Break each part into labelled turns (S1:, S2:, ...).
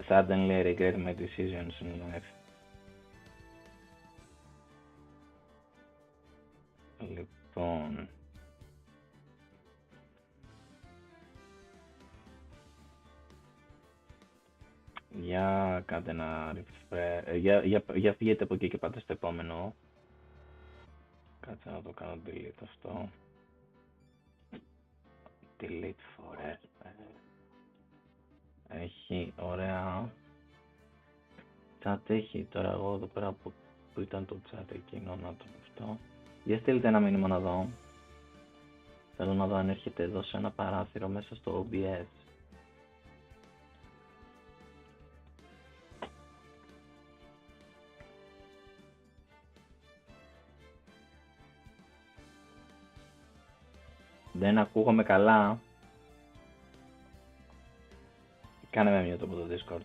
S1: Suddenly I regret my decisions in life. Λοιπόν, για κάντε ένα refresh, για φύγετε από εκεί και πάτε στο επόμενο. Κάτσε να το κάνω delete αυτό. Delete forever. Έχει ωραία chat, έχει τώρα εγώ εδώ πέρα που ήταν το chat εκείνο, να το αυτό. Για στείλτε ένα μήνυμα να δω. Θέλω να δω αν έρχεται εδώ σε ένα παράθυρο μέσα στο OBS. Δεν ακούγομαι καλά. Κάνε με μια από το Discord.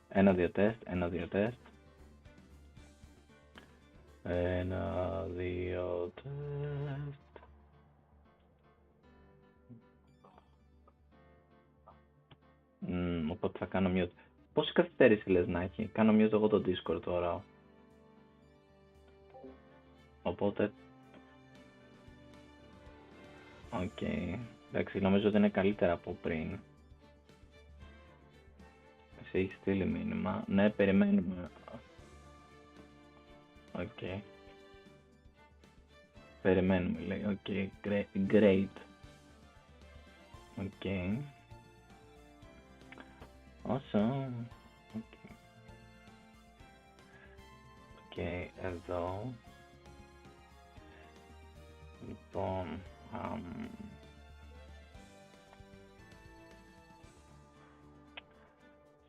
S1: Ένα-δύο τεστ, ένα-δύο τεστ. Ένα-δύο τεστ. Οπότε θα κάνω mute. Πόση καθυστέρηση λες να έχει? Κάνω mute εγώ το Discord τώρα. Οπότε... Οκ. Εντάξει, νομίζω ότι είναι καλύτερα από πριν. Εσύ έχεις στείλει μήνυμα. Ναι, περιμένουμε. Οκ. Περιμένουμε, λέει. Οκ, great. Οκ. Awesome. Οκ, εδώ. Λοιπόν,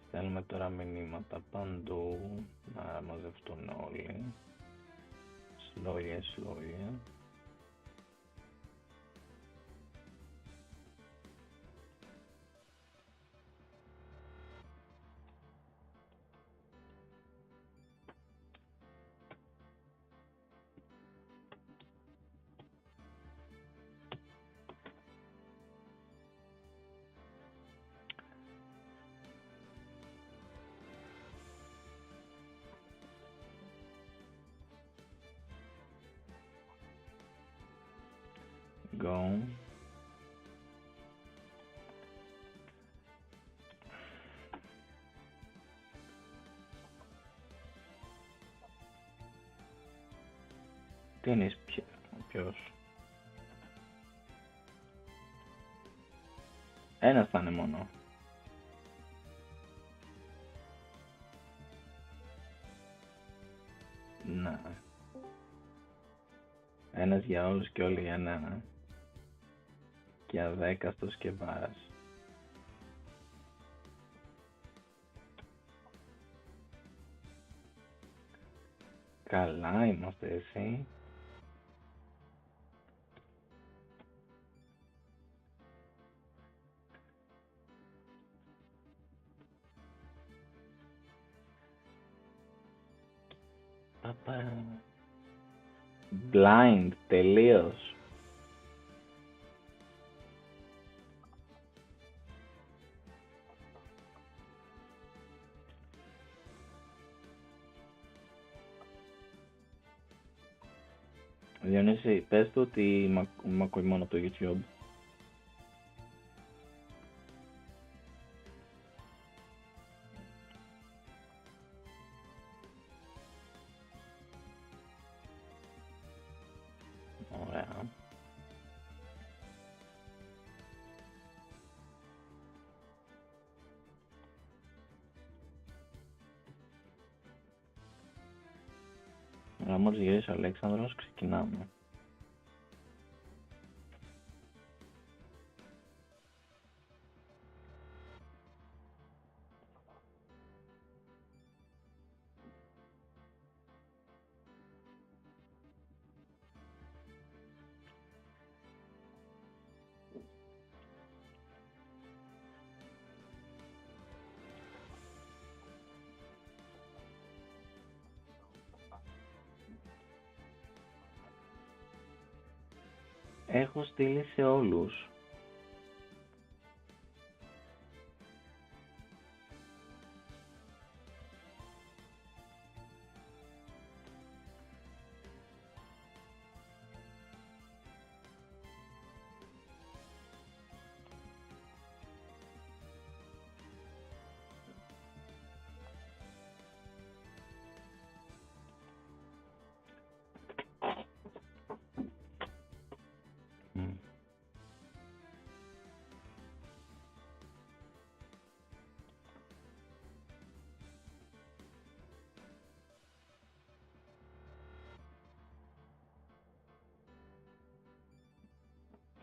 S1: στέλνουμε τώρα μηνύματα παντού να μαζευτούν όλοι. Slowly. Go. Τι είναι ποιος? Ένας θα είναι μόνο. Ναι. Ένας για όλους και όλοι για ένα. Και Αδέκαστος και Βάρας. Καλά είμαστε, εσύ? Παπα. Blind, τελείως. Διονύση, πες του ότι μ' ακούει μόνο από το YouTube. Ωραία. Αλλά μόλις γυρίσει ο Αλέξανδρος, ξεκινάμε. Έχω στείλει σε όλους.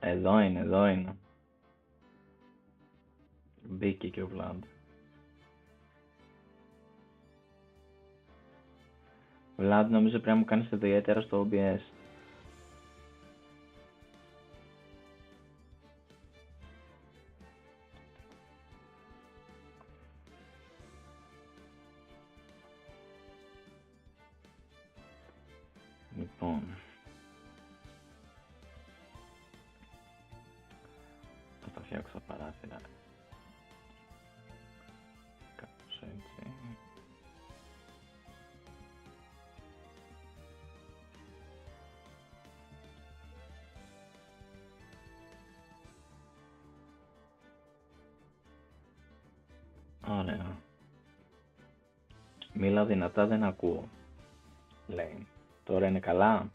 S1: Εδώ είναι. Μπήκε και ο Βλάντ. Βλάντ, νομίζω πρέπει να μου κάνεις ιδιαίτερα στο OBS. Λοιπόν, θα τα φτιάξω τα παράθυρα κάπως έτσι. Ωραία. Μίλα δυνατά, δεν ακούω, λέει. Τώρα είναι καλά?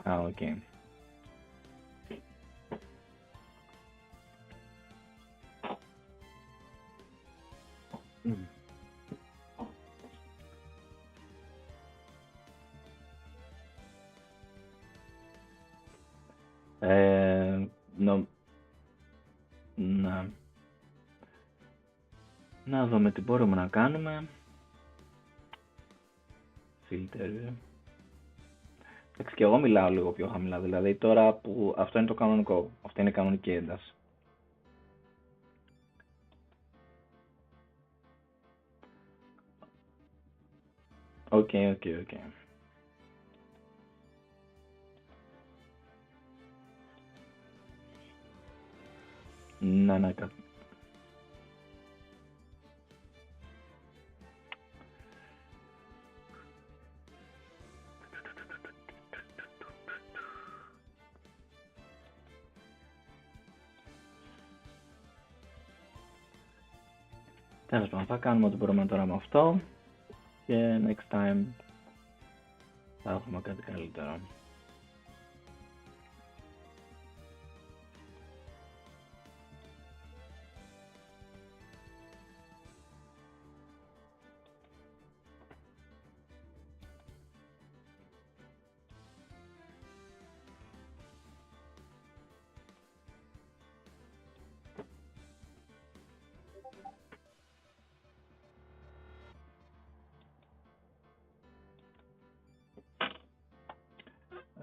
S1: Α, οκ. Ναι. Να δούμε τι μπορούμε να κάνουμε. Filter. Εντάξει, και εγώ μιλάω λίγο πιο χαμηλά, δηλαδή τώρα που αυτό είναι το κανονικό, αυτή είναι η κανονική ένταση. Οκ. Ναι, τέλος πάντων, θα κάνουμε ό,τι μπορούμε τώρα με αυτό και next time θα έχουμε κάτι καλύτερο.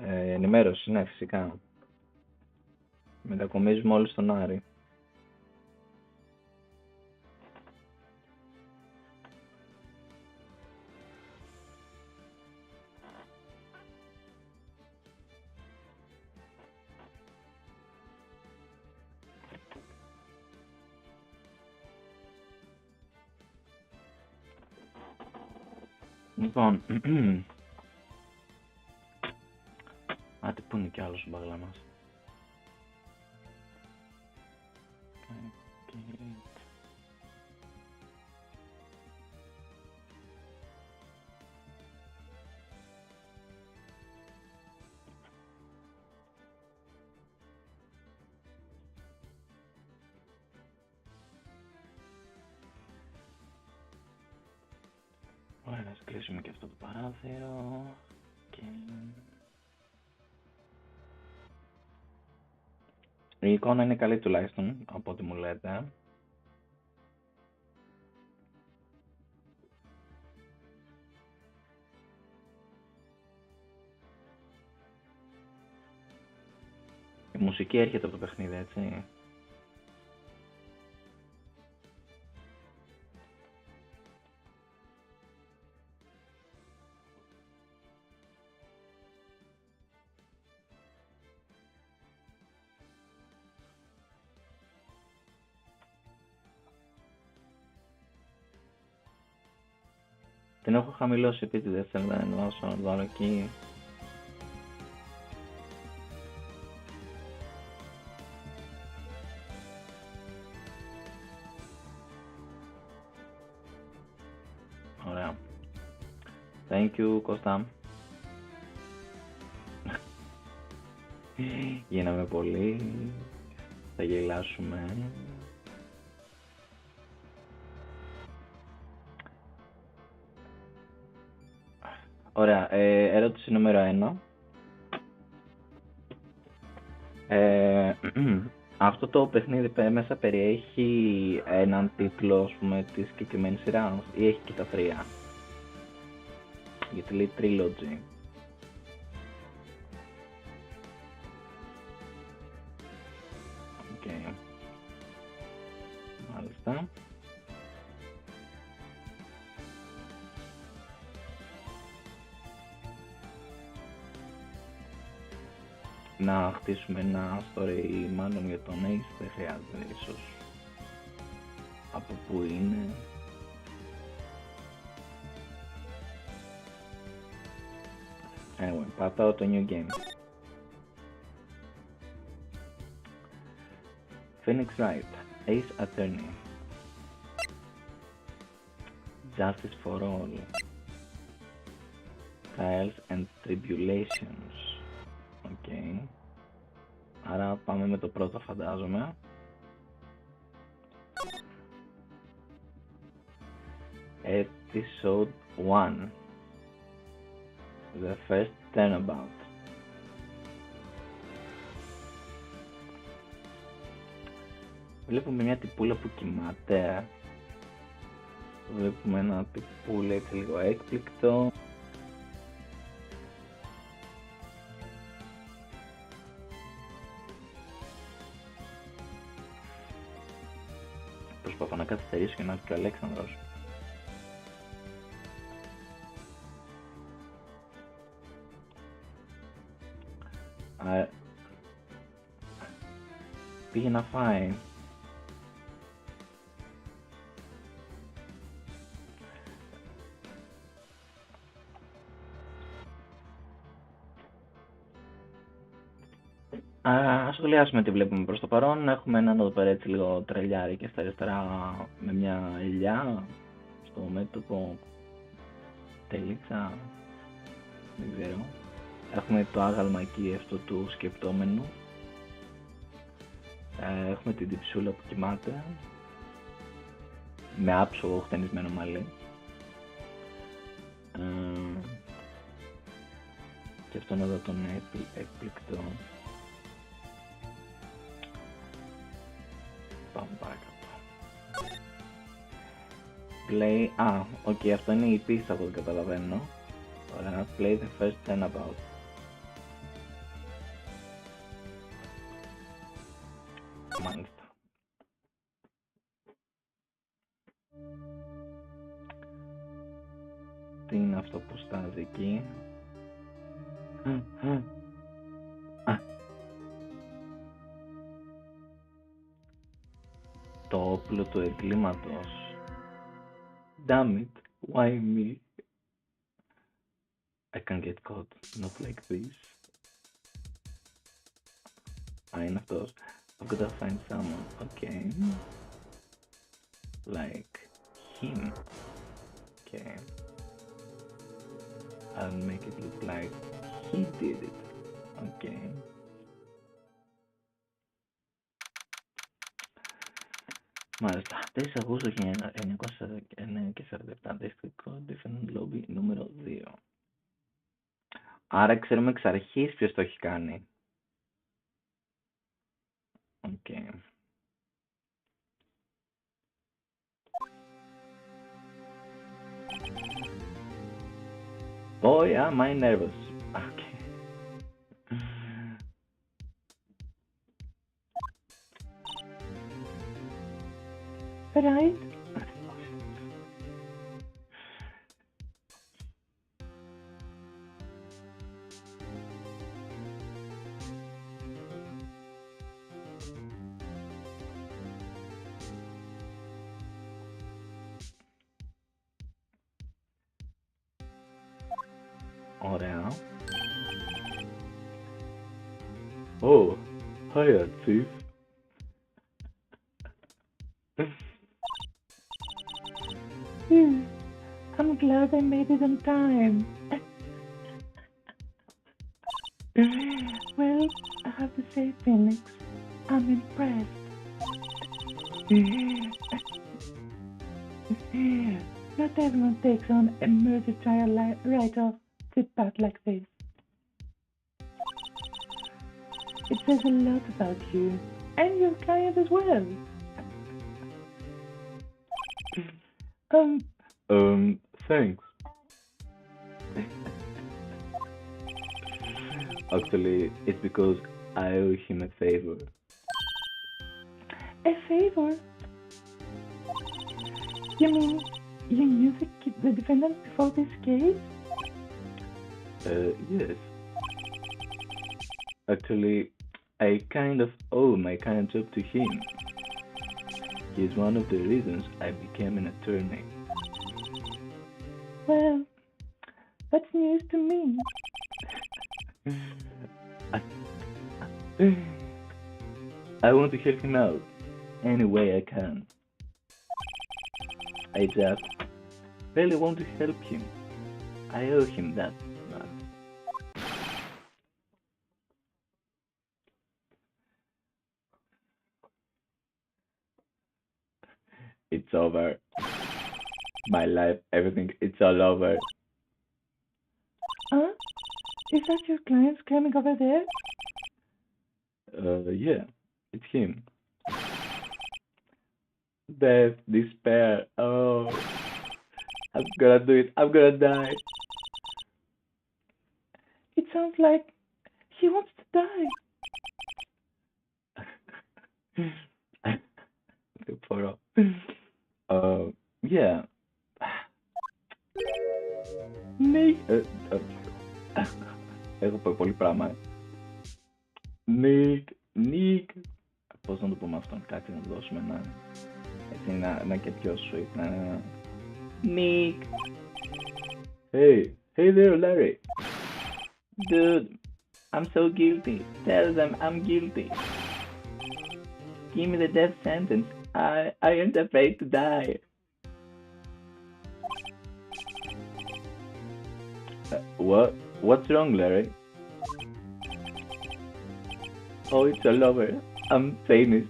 S1: Ενημέρωση, ναι, φυσικά. Μετακομίζουμε όλοι στον Άρη. Λοιπόν, άτε, πού είναι κι άλλος ο μπαγλαμάς. κλείσουμε και αυτό το παράθυρο. Και... η εικόνα είναι καλή τουλάχιστον, από ό,τι μου λέτε. Η μουσική έρχεται από το παιχνίδι, έτσι. Την έχω χαμηλώσει επίτηδες, θέλω να ενώσω να το βάλω εκεί. Ωραία. Thank you, Κώστα. Γίναμε πολύ. Θα γελάσουμε. Ωραία, ερώτηση νούμερο 1. Αυτό το παιχνίδι μέσα περιέχει έναν τίτλο, ας πούμε, της συγκεκριμένης σειράς ή έχει και τα τρία? Γιατί λέει Trilogy. Οκ. Μάλιστα. Να χτίσουμε ένα story μάλλον για τον Ace, δεν χρειάζεται ίσως. Από πού είναι. Anyway, πατάω το new game. Phoenix Wright, Ace Attorney. Justice for all. Trials and Tribulations. Okay. Άρα πάμε με το πρώτο, φαντάζομαι. Episode 1. The first turnabout. Βλέπουμε μια τυπούλα που κοιμάται. Βλέπουμε ένα τυπούλα έτσι λίγο έκπληκτο. Προσπαθώ να καθυστερήσω και να έρθει και ο Αλέξανδρος. Πήγε να φάει. Ας σχολιάσουμε τι βλέπουμε προς το παρόν. Έχουμε έναν εδώ πέρα έτσι λίγο τρελιάρι και στα αριστερά με μια ελιά στο μέτωπο, τελίτσα, δεν ξέρω. Έχουμε το άγαλμα εκεί αυτό του σκεπτόμενου. Έχουμε την τυψούλα που κοιμάται με άψογο χτενισμένο μαλλί. Και αυτόν εδώ τον έκπληκτο. Πάμε παρακάτω. Play... αυτό είναι η πίστα που καταλαβαίνω. Ωραία, play the first turnabout. Μάλιστα. Τι είναι αυτό που στάζει εκεί? Το όπλο του εγκλήματος. Damn it, why me? I can't get caught, not like this. Είναι αυτός. I've got to find someone, okay. Like him. Okay. I'll make it look like he did it. Okay. Μάλιστα. 4 Αυγούστου 1947, αντίστοιχο Defendant Lobby νούμερο 2. Άρα ξέρουμε εξ αρχής ποιος το έχει κάνει. Οκ. Boy, am I nervous. Okay. Right? Ωραία. Oh, hiya, Chief. I'm glad I made it on time. Well, I have to say, Phoenix, I'm impressed. Not everyone takes on a murder trial right off the bat like this. It says a lot about you, and your client as well. Thanks. Actually, it's because I owe him a favor. A favor? You mean you knew the defendant before this case? Yes. Actually, I kind of owe my current job to him. He's one of the reasons I became an attorney. Well, that's news to me. I want to help him out any way I can. I just really want to help him. I owe him that much. It's over. My life, everything, it's all over. Huh? Is that your client screaming over there? Yeah, it's him. Death, despair, oh. I'm gonna do it, I'm gonna die. It sounds like he wants to die. For yeah. Nick. Έχω πει πολύ πράγμα. Nick. Πώς να το πούμε αυτόν, κάτι να του δώσουμε ένα και πιο sweet. Nick. Hey there, Larry. Dude, I'm so guilty. Tell them I'm guilty. Give me the death sentence. I ain't afraid to die. What's wrong, Larry? Oh, it's all over. I'm famous.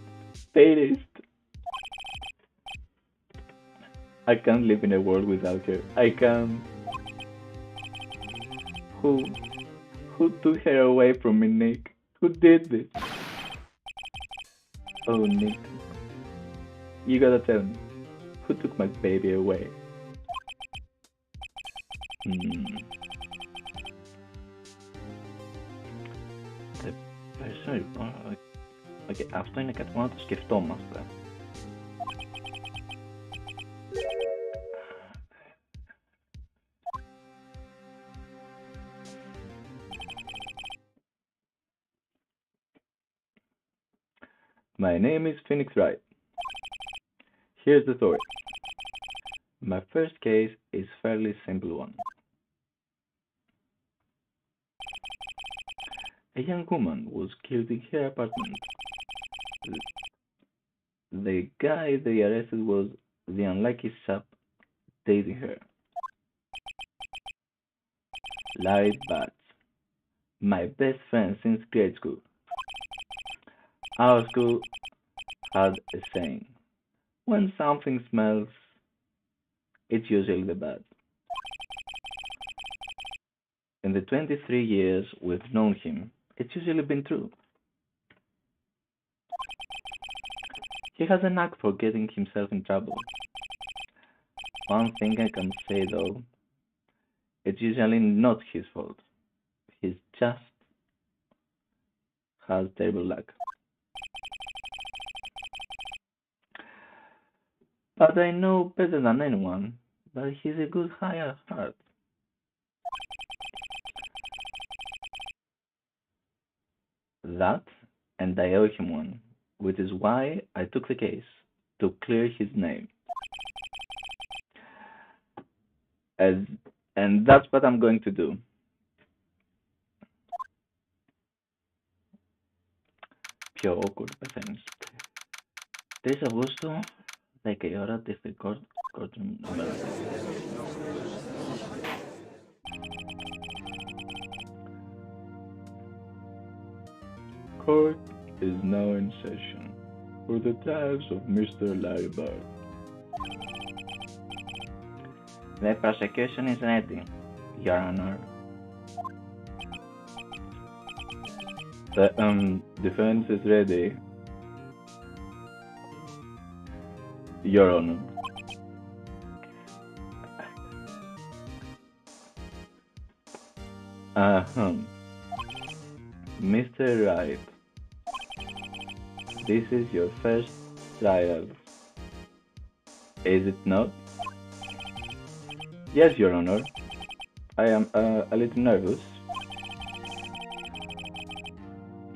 S1: I can't live in a world without her. I can't. Who took her away from me, Nick? Who did this? Oh, Nick. You gotta tell me. Who took my baby away? The person... Okay, αυτό είναι κάτι που να το σκεφτόμαστε. My name is Phoenix Wright. Here's the story. My first case is a fairly simple one. A young woman was killed in her apartment. The guy they arrested was the unlucky sap dating her. Larry Batts, my best friend since grade school. Our school had a saying, When something smells, it's usually the bad. In the 23 years we've known him, it's usually been true. He has a knack for getting himself in trouble. One thing I can say though, it's usually not his fault. He just has terrible luck. But I know better than anyone that he's a good high at heart. That, and I owe him one, which is why I took the case, to clear his name. As, and that's what I'm going to do. Πιο awkward πεθαίνεις. 3 Αυγούστου, 10 η ώρα, District Court, Courtroom number. Court is now in session for the trials of Mr. Larry Bird. The prosecution is ready, Your Honor. The defense is ready, Your Honor. Mr. Wright, this is your first trial, is it not? Yes, Your Honor. I am a little nervous.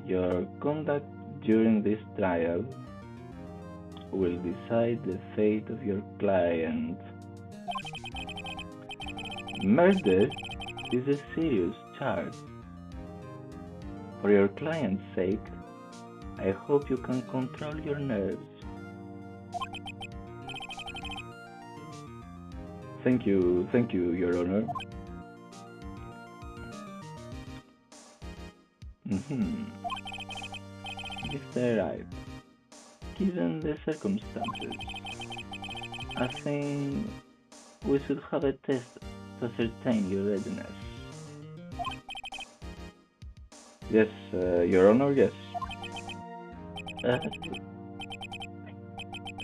S1: Your conduct during this trial will decide the fate of your client. Murder is a serious charge. For your client's sake, I hope you can control your nerves. Thank you, Your Honor. Mr. Wright, given the circumstances, I think we should have a test to ascertain your readiness. Yes, Your Honor, yes.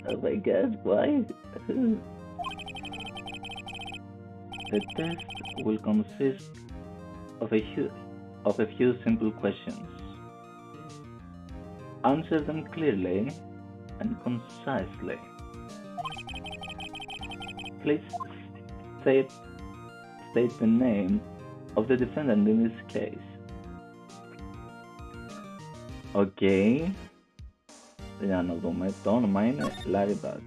S1: Oh my God, why? The test will consist of a few simple questions. Answer them clearly and concisely. Please state the name of the defendant in this case. Okay. Για να δούμε. Το όνομα είναι Larry Bird.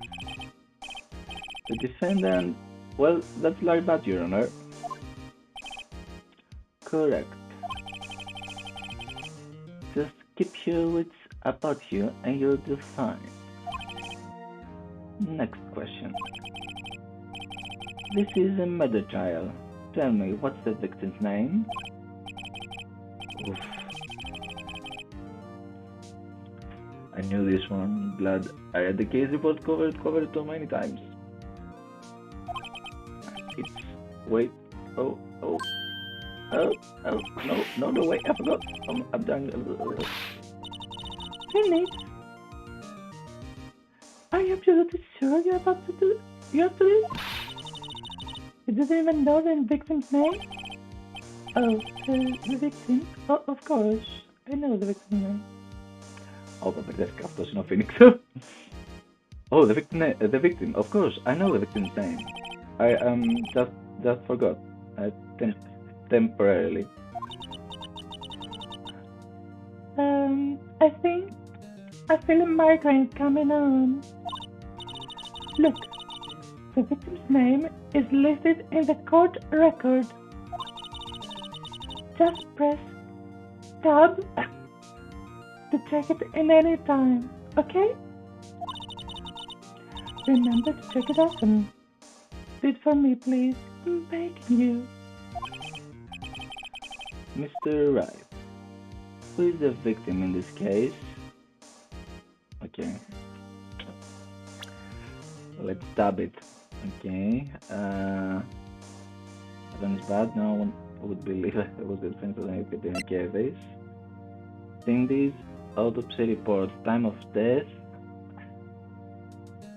S1: The defendant, well, that's Larry Bird, Your Honor. Correct. Just keep your wits about you and you'll do fine. Next question. This is a murder trial. Tell me, what's the victim's name? Oof. I knew this one. Glad I read the case report covered too many times. It's... wait. Oh, no, wait, I forgot. I'm done. Finish. Are you absolutely sure you're about to do this? You didn't even know the victim's name? Oh, the victim? Oh, of course. I know the victim's name. Oh, but μπερδεύτηκα, αυτός είναι ο Phoenix. Oh, the victim, of course, I know the victim's name. I just forgot. Temporarily. I feel a migraine coming on. Look, the victim's name is listed in the court record. Just press tab to check it in any time, okay? Remember to check it often. Do it for me, please. I'm begging you. Mr. Wright, who is the victim in this case? Okay. Let's stab it. Okay. That one is bad. No one would believe it was the defense of the this. Cindy's autopsy report. Time of death.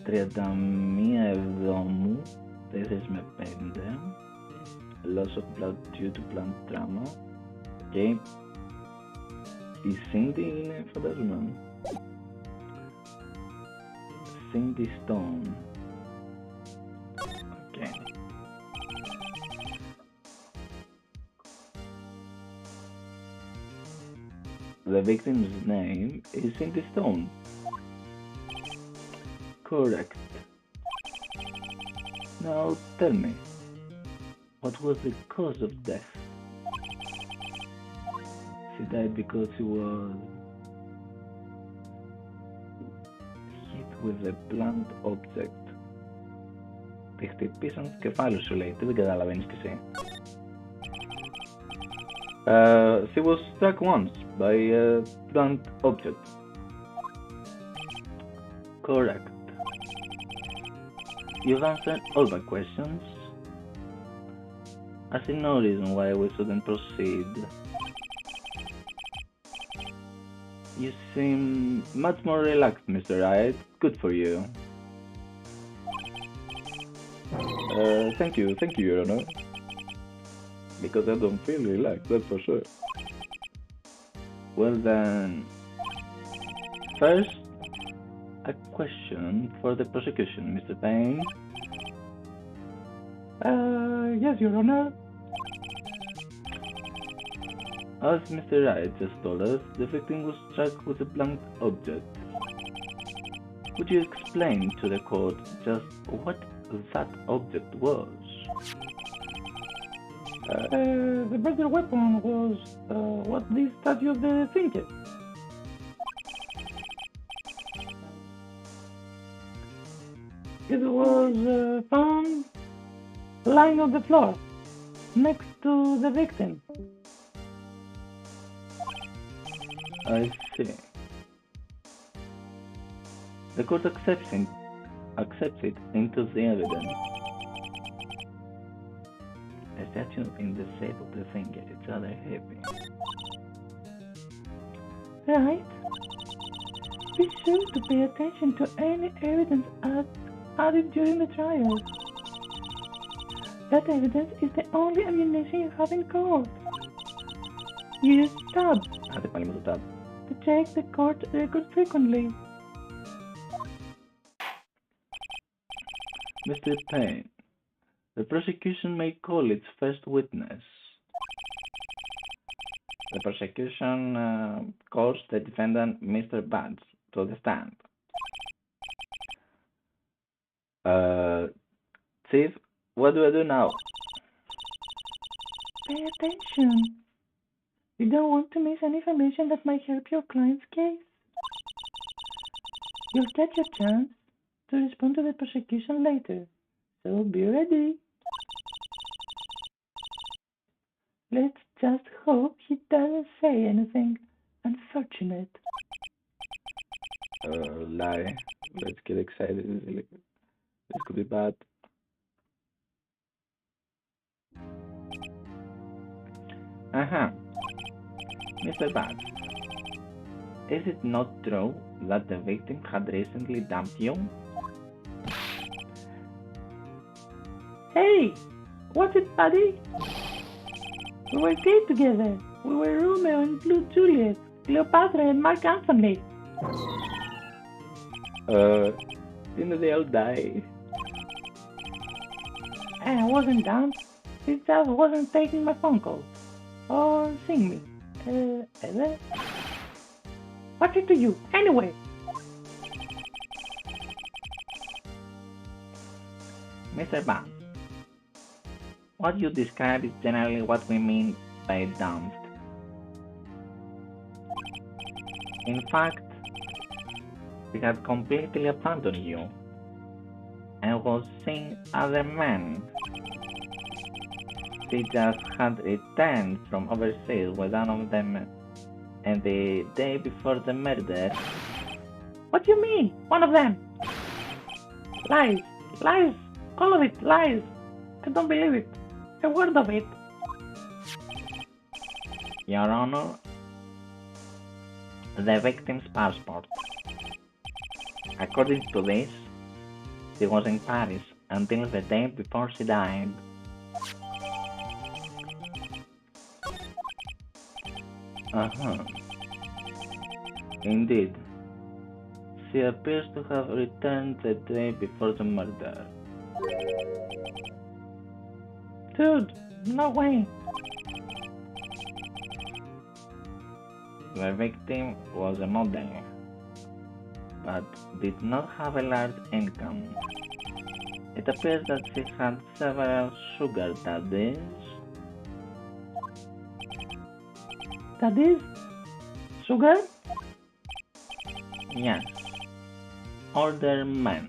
S1: 31 Εβδόμου 4 με 5. Loss of blood due to plant trauma. Okay. Η Cindy είναι φαντάζομαι. Cindy Stone. Okay. The victim's name is Cindy Stone. Correct. Now tell me, what was the cause of death? She died because she was hit with a blunt object. Τη χτυπήσαν στο κεφάλι σου, λέει. Τι δεν καταλαβαίνεις κι εσύ. She was struck once by a blunt object. Correct. You've answered all my questions. I see no reason why we shouldn't proceed. You seem much more relaxed, Mr. Wright. Good for you. Thank you, Your Honor. Because I don't feel relaxed, that's for sure. Well then, first, a question for the prosecution, Mr. Payne.
S2: Yes, Your Honor.
S1: As Mr. Wright just told us, the victim was struck with a blunt object. Could you explain to the court just what that object was?
S2: The murder weapon was what this statue of the thinker. It was found lying on the floor next to the victim.
S1: I see. The court accepts it into the evidence. A statue in the shape of the finger, it's rather heavy.
S2: Right. Be sure to pay attention to any evidence added during the trial. That evidence is the only ammunition you have in court. Use tab
S1: Άντε πάλι με το tab.
S2: to check the court record frequently.
S1: Mr. Payne, the prosecution may call its first witness. The prosecution calls the defendant Mr. Badge to the stand. Chief, what do I do now?
S2: Pay attention. You don't want to miss any information that might help your client's case. You'll get your chance to respond to the prosecution later, so be ready. Let's just hope he doesn't say anything unfortunate.
S1: Lie. Let's get excited. This could be bad. Mr. Badge, is it not true that the victim had recently dumped you?
S2: Hey, what's it, buddy? We were gay together. We were Romeo and Juliet, Cleopatra and Mark Antony.
S1: Didn't they all die?
S2: I wasn't dumped. He just wasn't taking my phone calls or seeing me. Ever? What's it to you, anyway?
S1: Mr. Badge, what you describe is generally what we mean by dumped. In fact, he had completely abandoned you and was seeing other men. She just had returned from overseas with one of them, and the day before the murder...
S2: What do you mean, one of them? Lies. Lies! All of it, lies! I don't believe it. A word of it.
S1: Your Honor, the victim's passport. According to this, she was in Paris until the day before she died. Indeed. She appears to have returned the day before the murder.
S2: Dude, no way.
S1: The victim was a model, but did not have a large income. It appears that she had several sugar daddies.
S2: Daddies? Sugar?
S1: Yes, older men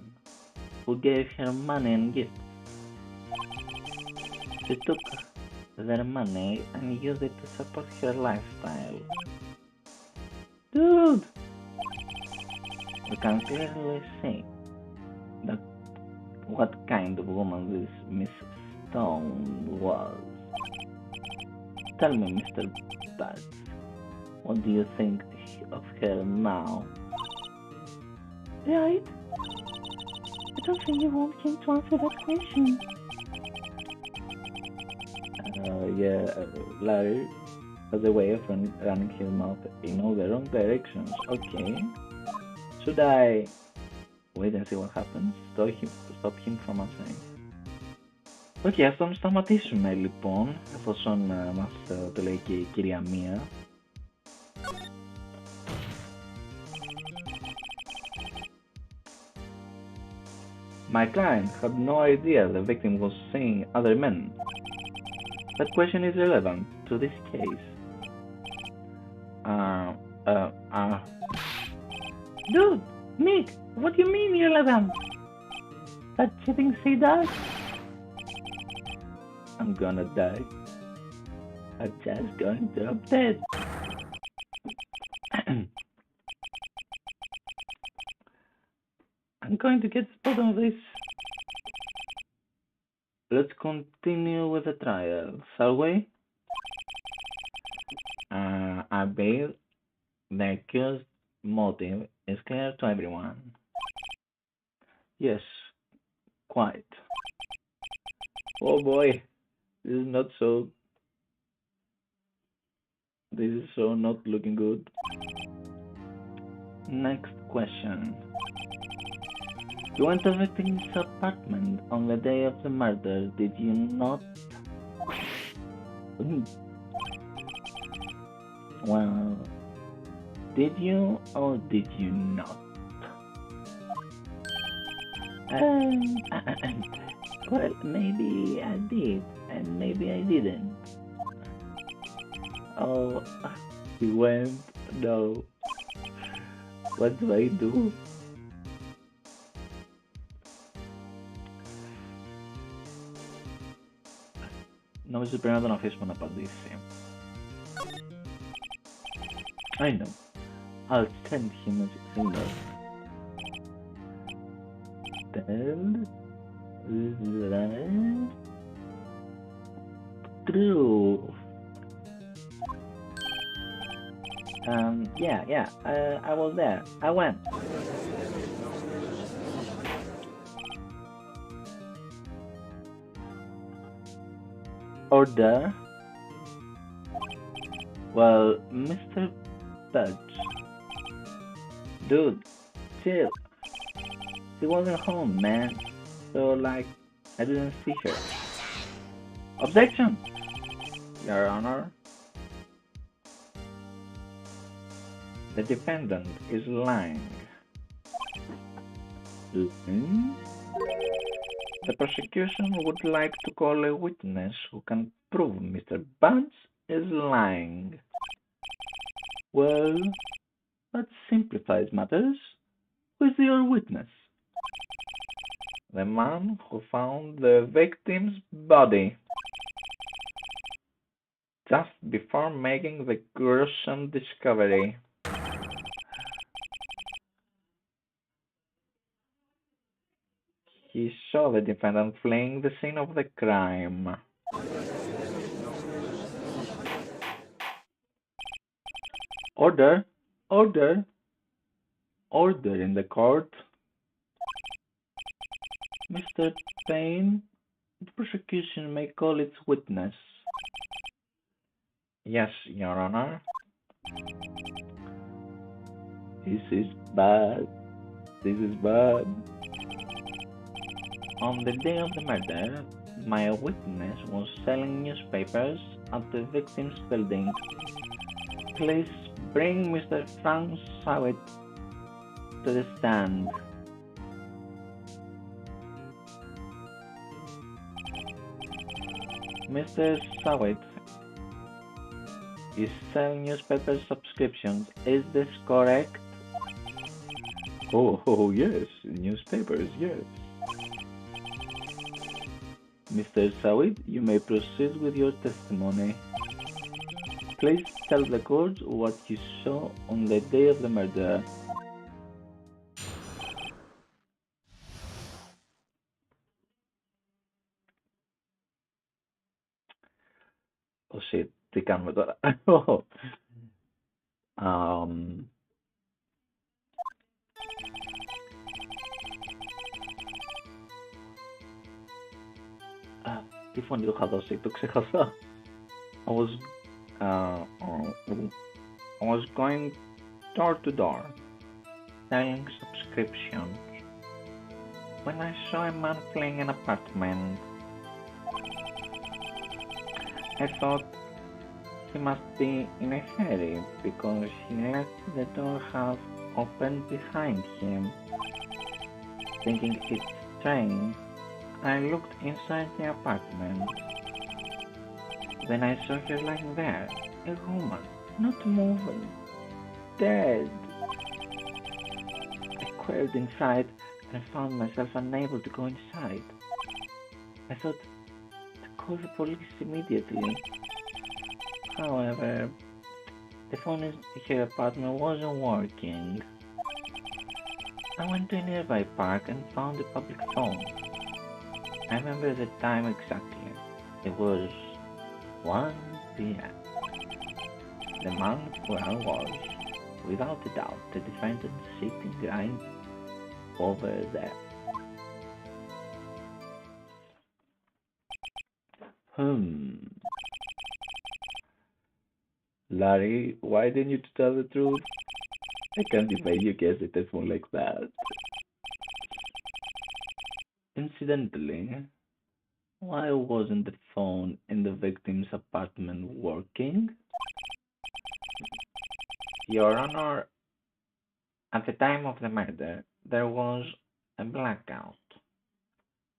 S1: who gave her money and gifts. She took their money and used it to support her lifestyle.
S2: Dude!
S1: We can clearly see that what kind of woman this Miss Stone was. Tell me, Mr. Butts, what do you think of her now?
S2: Right? I don't think you want him to answer that question.
S1: Larry has a way of running his mouth in all the wrong directions. Okay. Should I wait and see what happens? Stop him from answering. Okay, ας τον σταματήσουμε λοιπόν, εφόσον μας το λέει και η κυρία Μία. My client had no idea the victim was seeing other men. That question is relevant to this case.
S2: Dude, Nick, what do you mean irrelevant? That cheating she does?
S1: I'm gonna die. I'm just going to
S2: I'm dead. I'm going to get to the bottom of this.
S1: Let's continue with the trial, shall we? I believe the accused motive is clear to everyone. Yes, quite. Oh boy, this is so not looking good. Next question. You went to the victim's apartment on the day of the murder, did you not? Well, did you or did you not?
S2: Well, maybe I did, and maybe I didn't.
S1: Oh, you went? No. What do I do? Νομίζω πρέπει να τον αφήσουμε να απαντήσει. I know. I'll send him a signal. Tell that true. Yeah, I was there. I went. Order? Well, Mr. Budge. Dude, chill. She wasn't home, man. So, like, I didn't see her. Objection! Your Honor. The defendant is lying. The prosecution would like to call a witness who can prove Mr. Bunch is lying. Well, that simplifies matters. Who is your witness? The man who found the victim's body just before making the gruesome discovery. He saw the defendant fleeing the scene of the crime. Order! Order! Order in the court! Mr. Payne, the prosecution may call its witness. Yes, Your Honor. This is bad. This is bad. On the day of the murder, my witness was selling newspapers at the victim's building. Please bring Mr. Frank Sawit to the stand. Mr. Sawit is selling newspaper subscriptions. Is this correct? Oh, yes, newspapers, yes. Mr. Sawit, you may proceed with your testimony. Please tell the court what you saw on the day of the murder. Oh shit, τι κάνουμε τώρα? Τι φωνή του είχα δώσει, το ξέχασα. I was going door to door, selling subscriptions, when I saw a man fleeing an apartment. I thought he must be in a hurry because he left the door half open behind him. Thinking it's strange, I looked inside the apartment. Then I saw her lying there, a woman, not moving, dead. I queried inside and found myself unable to go inside. I thought to call the police immediately. However, the phone in her apartment wasn't working. I went to a nearby park and found a public phone. I remember the time exactly. It was 1 p.m. The man where I was, without a doubt, the defendant sitting right over there. Larry, why didn't you tell the truth? I can't believe you guessed it as one like that. Incidentally, why wasn't the phone in the victim's apartment working? Your Honor, at the time of the murder, there was a blackout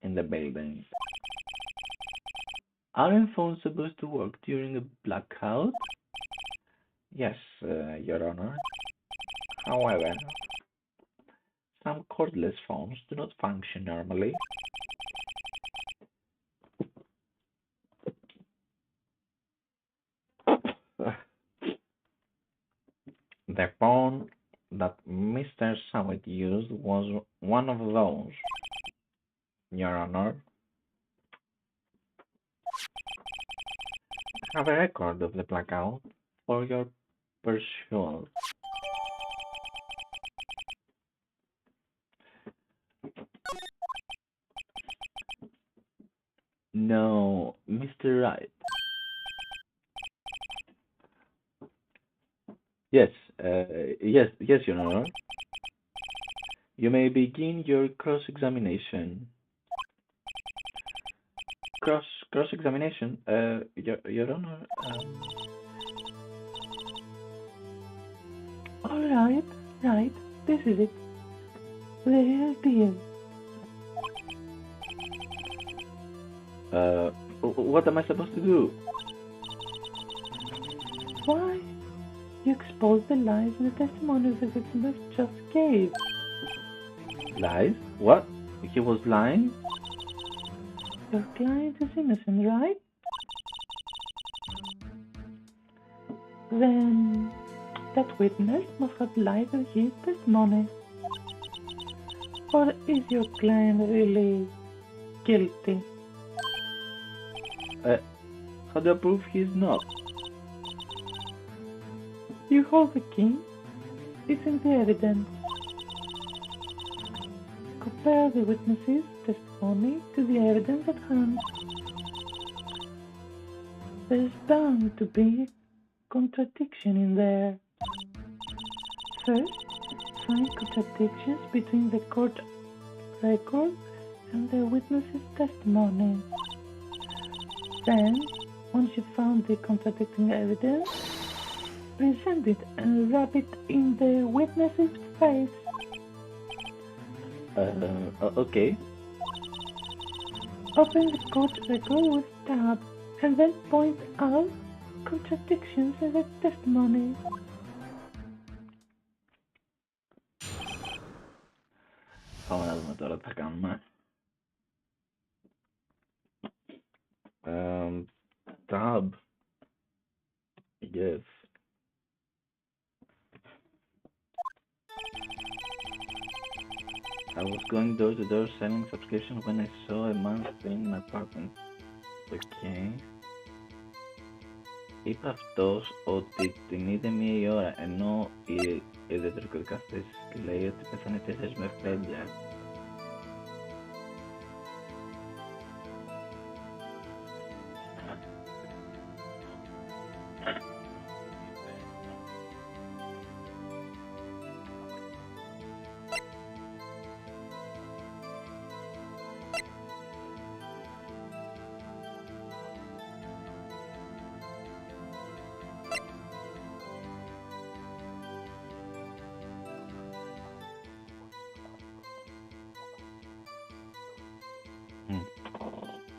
S1: in the building. Aren't phones supposed to work during a blackout? Yes, Your Honor. However, some cordless phones do not function normally. The phone that Mr. Sawit used was one of those, Your Honor. I have a record of the blackout for your pursuit. No, Mr. Wright. Yes, Your Honor. You may begin your cross-examination. Cross-examination, Your Honor.
S2: All right, this is it. The real deal.
S1: What am I supposed to do?
S2: Why? You exposed the lies in the testimony the victim just gave.
S1: Lies? What? He was lying?
S2: Your client is innocent, right? Then that witness must have lied in his testimony. Or is your client really guilty?
S1: How do I prove he's not?
S2: You hold the key. It's in the evidence. Compare the witness's testimony to the evidence at hand. There's bound to be a contradiction in there. First, find contradictions between the court record and the witness's testimony. Then, once you've found the contradicting evidence, present it and rub it in the witness's face.
S1: Okay.
S2: Open the court record with tab and then point out contradictions in the testimony.
S1: Πάμε να δούμε τώρα τι θα κάνουμε. Tab. Yes. I was going door to door selling subscription when I saw a man stealing my apartment. Okay. Είπε αυτός ότι την είδε 1 η ώρα, ενώ η ιδιωτικοδικαστής λέει ότι πέθανε 4 με 5.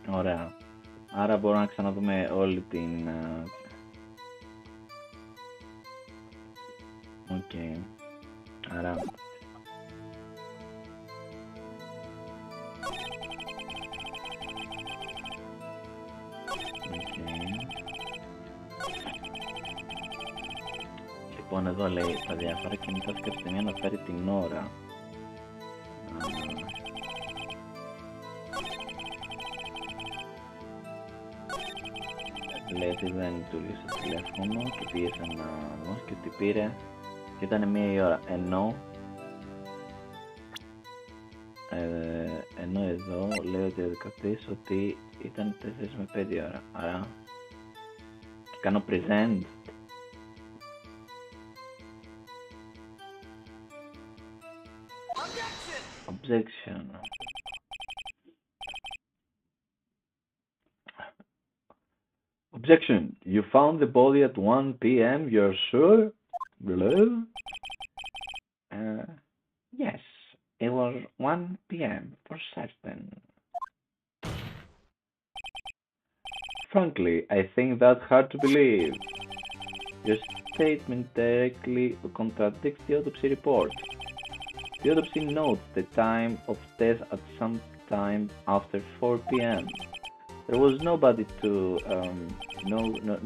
S1: Ωραία. Άρα μπορούμε να ξαναδούμε όλη την... Οκ. Άρα... Λοιπόν, εδώ λέει τα διάφορα και μετά κάποια στιγμή αναφέρει την ώρα. Λέει ότι δεν λειτουργήσε το τηλέφωνο και πήγε σε ένα δω και ότι πήρε και ήταν 1 η ώρα, ενώ εδώ λέει ότι ο δικαστής ότι ήταν 4 με 5 ώρα, άρα και κάνω present. Objection. Objection. You found the body at 1 p.m. You're sure? Yes, it was 1 p.m. for certain. Frankly, I think that's hard to believe. Your statement directly contradicts the autopsy report. The autopsy notes the time of death at some time after 4 p.m. There was nobody to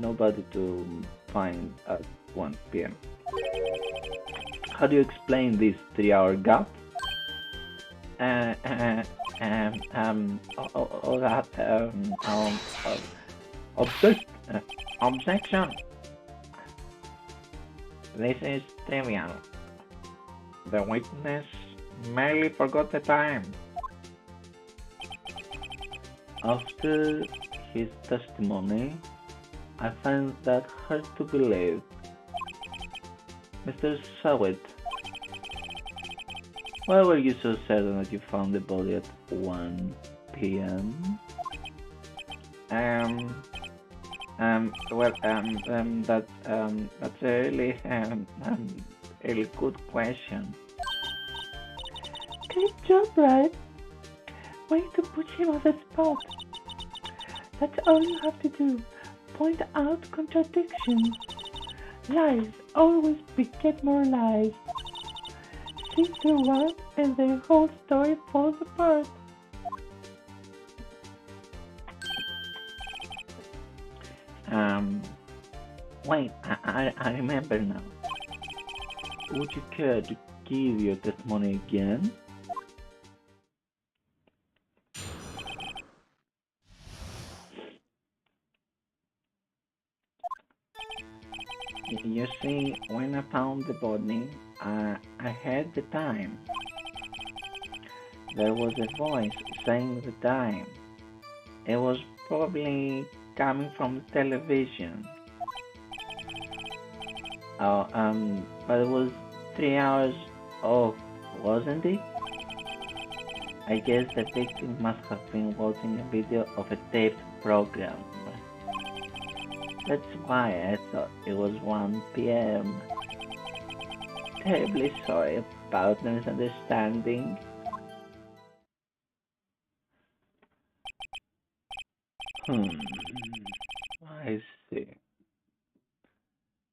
S1: nobody to find at 1 p.m. How do you explain this 3-hour gap? Objection. This is trivial. The witness merely forgot the time. After his testimony, I find that hard to believe. Mr. Sawit, why were you so certain that you found the body at 1 p.m.? That's a really good question.
S2: Great job, Brad. Way to put him on the spot. That's all you have to do. Point out contradictions. Lies always beget more lies. See through one and the whole story falls apart.
S1: Wait, I remember now. Would you care to give your testimony again? see, when I found the body, I heard the time. There was a voice saying the time. It was probably coming from the television. But it was 3 hours off, wasn't it? I guess the victim must have been watching a video of a taped program. That's why I thought it was 1 p.m. Terribly sorry about the misunderstanding. I see.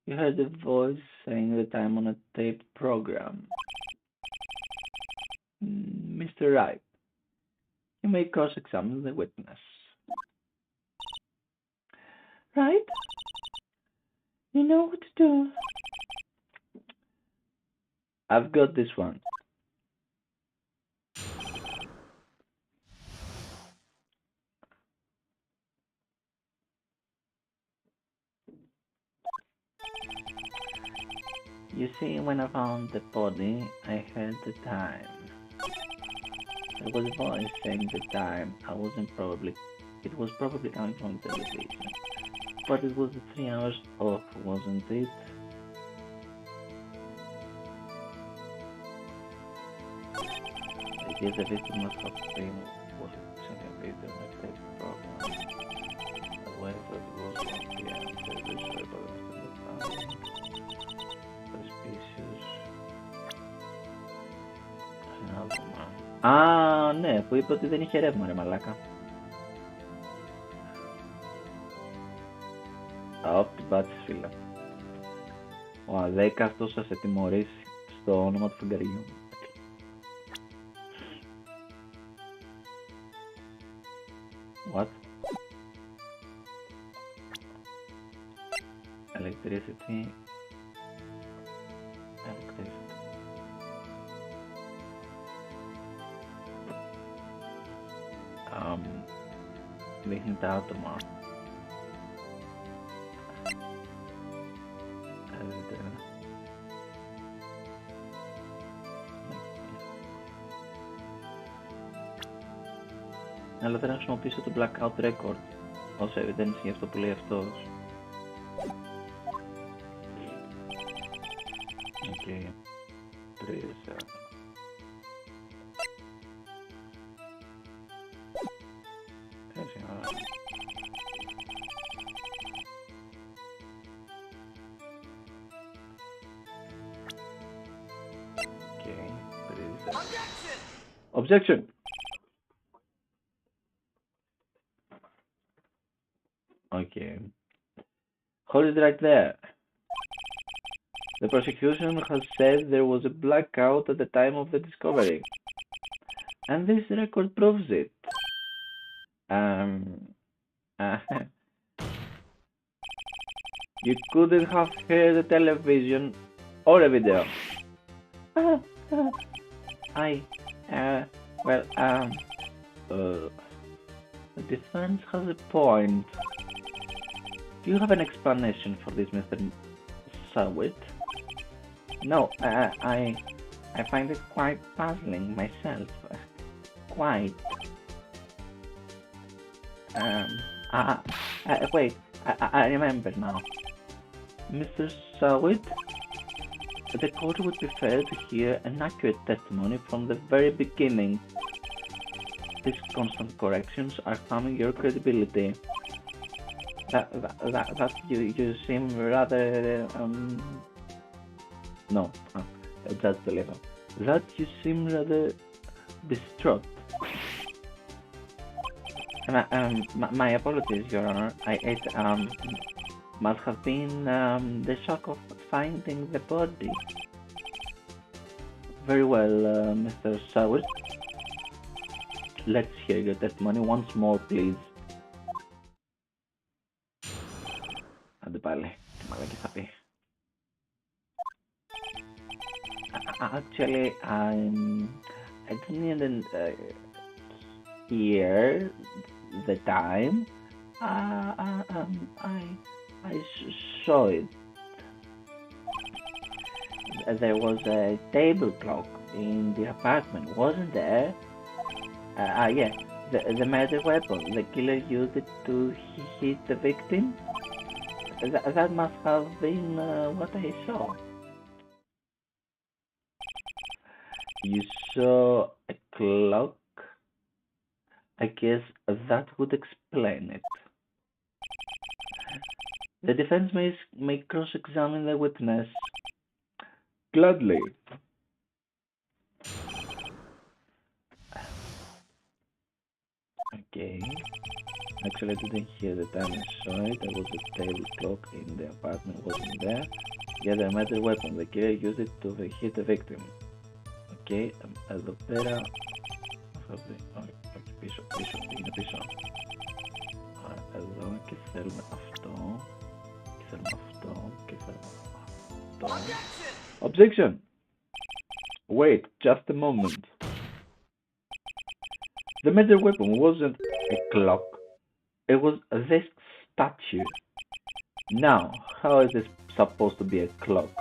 S1: You heard a voice saying the time on a taped program. Mr. Wright, you may cross-examine the witness.
S2: Right? You know what to do.
S1: I've got this one. You see, when I found the body, I heard the time. There was a voice saying the time. It was probably coming from the television. But it was the 3 hours off, wasn't it? I guess the victim must have been watching a video on a tape program. However, it was 1 p.m. Terribly sorry about the misunderstanding. Suspicious. Α, ναι, που είπε ότι δεν είχε ρεύμα, ρε μαλάκα. Απ' την πάτησες, φίλε. Ο Αδέκαστος θα σε τιμωρήσει στο όνομα του φεγγαριού. What? Electricity. Δείχνει τα άτομα. Αλλά δεν χρησιμοποιήσω το blackout record ως evidence για αυτό που λέει αυτός. Okay. 3. Objection! Okay. Hold it right there. The prosecution has said there was a blackout at the time of the discovery. And this record proves it. You couldn't have heard the television or a video. The defense has a point. Do you have an explanation for this, Mr. Sawit? No, I find it quite puzzling myself. Quite. Wait, I remember now. Mr. Sawit, the court would prefer to hear an accurate testimony from the very beginning. These constant corrections are harming your credibility. That you seem rather no, that's the level. That you seem rather distraught. My apologies, Your Honor. It must have been the shock of finding the body. Very well, Mr. Sawit. Let's hear your testimony once more, please. Άντε πάλι, τι μαλακή θα πει. Actually, I didn't hear the time. I saw it. there was a table clock in the apartment, wasn't there? Yeah, the murder weapon. The killer used it to hit the victim. That must have been what I saw. You saw a clock? I guess that would explain it. The defense may cross-examine the witness. Gladly. Okay. Actually, I didn't hear the time I saw it. There was a table clock in the apartment, wasn't there? Yeah, the murder weapon. The killer used it to hit the victim. Okay, εδώ πέρα. Όχι, πίσω, είναι πίσω. Ωραία, εδώ και θέλουμε αυτό. Και θέλουμε αυτό. Και θέλουμε αυτό. Objection! Wait, just a moment. The murder weapon wasn't a clock. It was this statue. Now, how is this supposed to be a clock?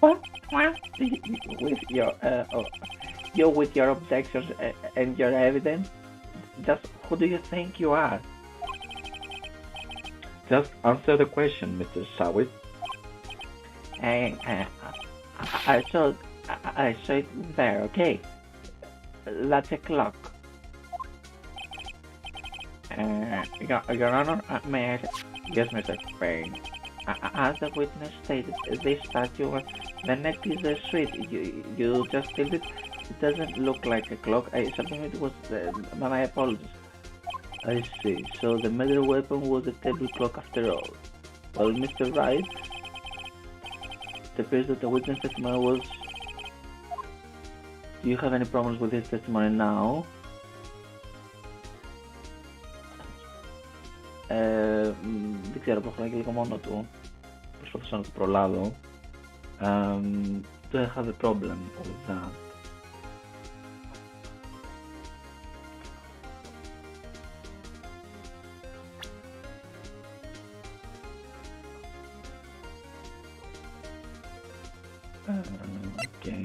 S1: What? With your you with your objections and your evidence? Just who do you think you are? Just answer the question, Mr. Sawit. I saw it there. Okay, that's a clock. Your Honor, may I? Yes, Mr. Payne. As the witness stated, this statue was the neck is sweet. You just killed it. It doesn't look like a clock. I submit it was. My apologies. I see. So the murder weapon was a table clock after all. Well, Mr. Wright, it appears that the witness testimony was. Do you have any problems with his testimony now? Δεν ξέρω, προχωράει και λίγο μόνο του. Προσπαθούσα να το προλάβω. Do I have a problem with that? Okay,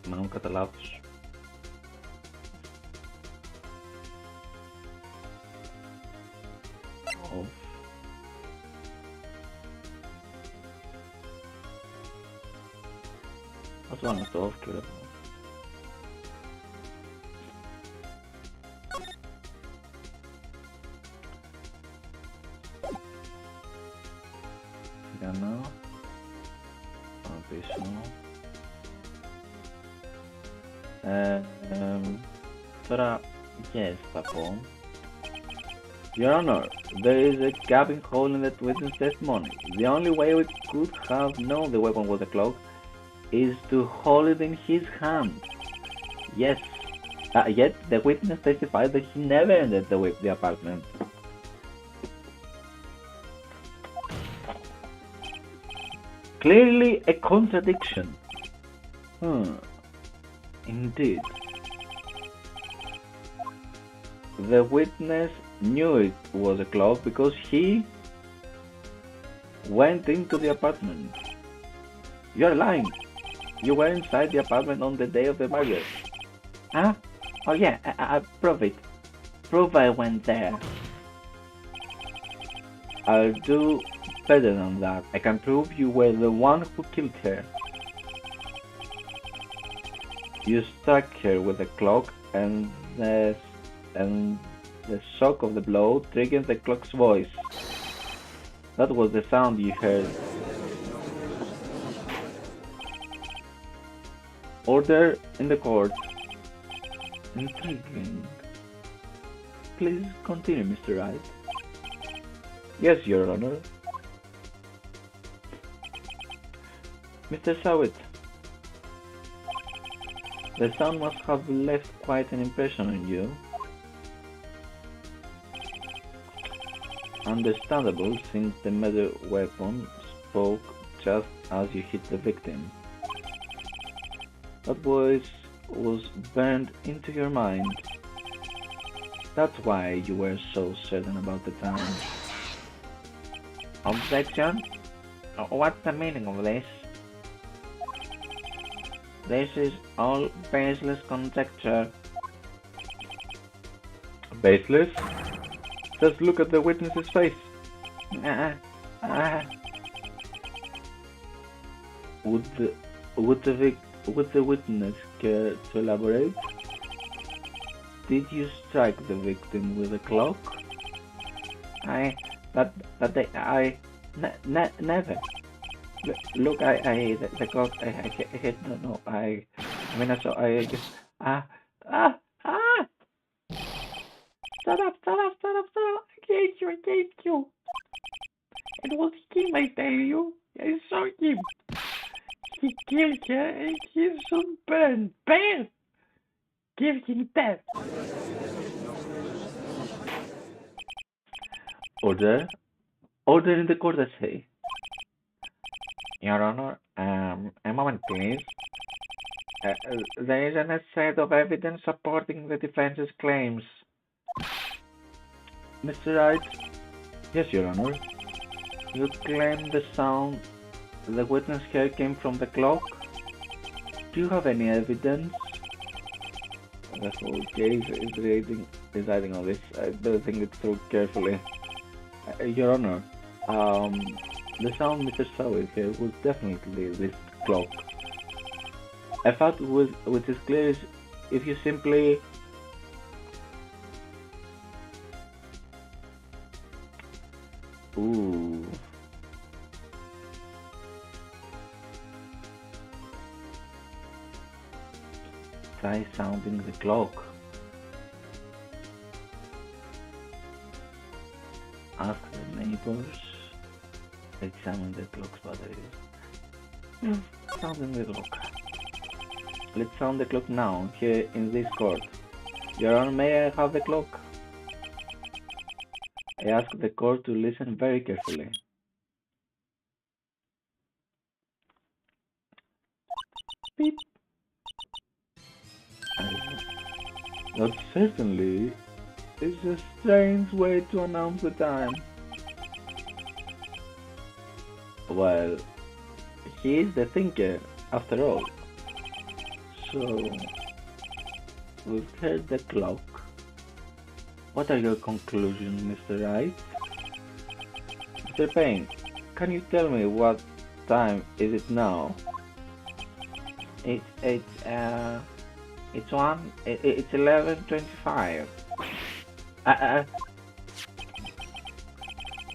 S1: μάλλον κατά λάθος. Ας βάλουμε το off και βλέπουμε. Κάνω. Πάμε πίσω. Τώρα, yes, θα πω. Your Honor, there is a gaping hole in that witness testimony. The only way we could have known the weapon was a clock is to hold it in his hand. Yes. Yet the witness testified that he never entered the apartment. Clearly a contradiction. Indeed. The witness knew it was a clock because he went into the apartment. You're lying. You were inside the apartment on the day of the murder. Huh? Oh yeah, I prove it. Prove I went there. I'll do better than that. I can prove you were the one who killed her. You struck her with a clock and the shock of the blow triggered the clock's voice. That was the sound you heard. Order in the court. Intriguing. Please continue, Mr. Wright. Yes, Your Honor. Mr. Sawit, the sound must have left quite an impression on you. Understandable, since the murder weapon spoke just as you hit the victim. That voice was burned into your mind. That's why you were so certain about the time. Objection? What's the meaning of this? This is all baseless conjecture. Baseless? Just look at the witness's face. Would the witness care to elaborate? Did you strike the victim with a clock? Never. Look, the clock, no, I mean, I saw, just, Shut up, I hate you. It was him, I tell you. I saw him. He killed her and he should burn. Give him death. Order in the court, I say. Your Honor, a moment, please. There is a set of evidence supporting the defense's claims. Mr. Wright? Yes, Your Honor. You claim the sound the witness heard came from the clock? Do you have any evidence? The whole case is riding on this. I better think it through carefully. Your Honor, the sound Mr. Sawit heard was definitely this clock. A fact which is clear is if you simply try sounding the clock. Ask the neighbors. Examine the clock's batteries. Sounding the clock. Let's sound the clock now, here in this court. Your Honor, may I have the clock? I ask the court to listen very carefully. Beep. That certainly is a strange way to announce the time. Well, he is the thinker, after all. So, we've heard the clock. What are your conclusions, Mr. Wright? Mr. Payne, can you tell me what time is it now? It's 11:25.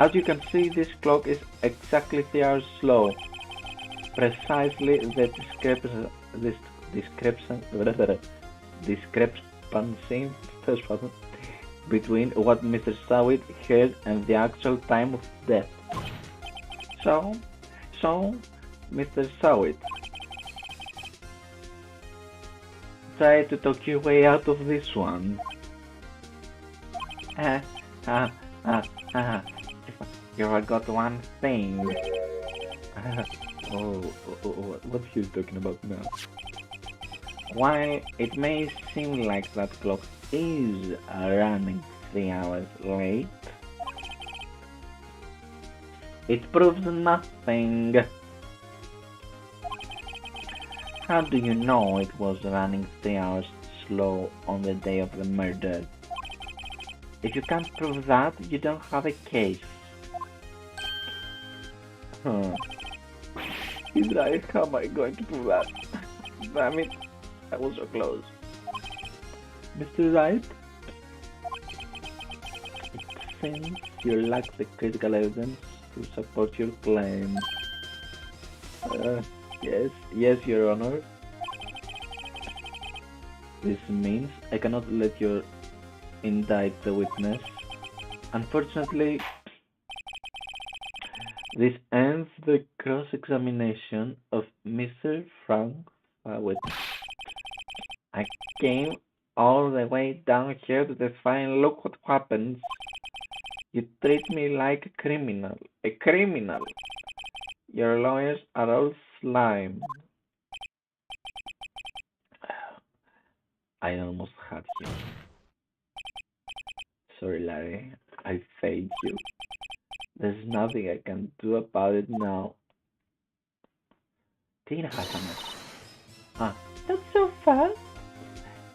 S1: As you can see, this clock is exactly 3 hours slow. Precisely the discrepancy between what Mr. Sawit heard and the actual time of death. So, Mr. Sawit, try to talk your way out of this one. You forgot one thing. What he's talking about now? While it may seem like that clock is running 3 hours late, it proves nothing. How do you know it was running 3 hours slow on the day of the murder? If you can't prove that, you don't have a case. He's right, how am I going to prove that? Damn it, I was so close. Mr. Wright? It seems you lack the critical evidence to support your claim. Yes, Your Honor. This means I cannot let you indict the witness. Unfortunately, this ends the cross-examination of Mr. Frank Fawet. I came all the way down here to defy and look what happens. You treat me like a criminal. Your lawyers are all slime. I almost had you. Sorry, Larry. I failed you. There's nothing I can do about it now. Τι είναι, χάσαμε? Ah,
S2: Not so fast,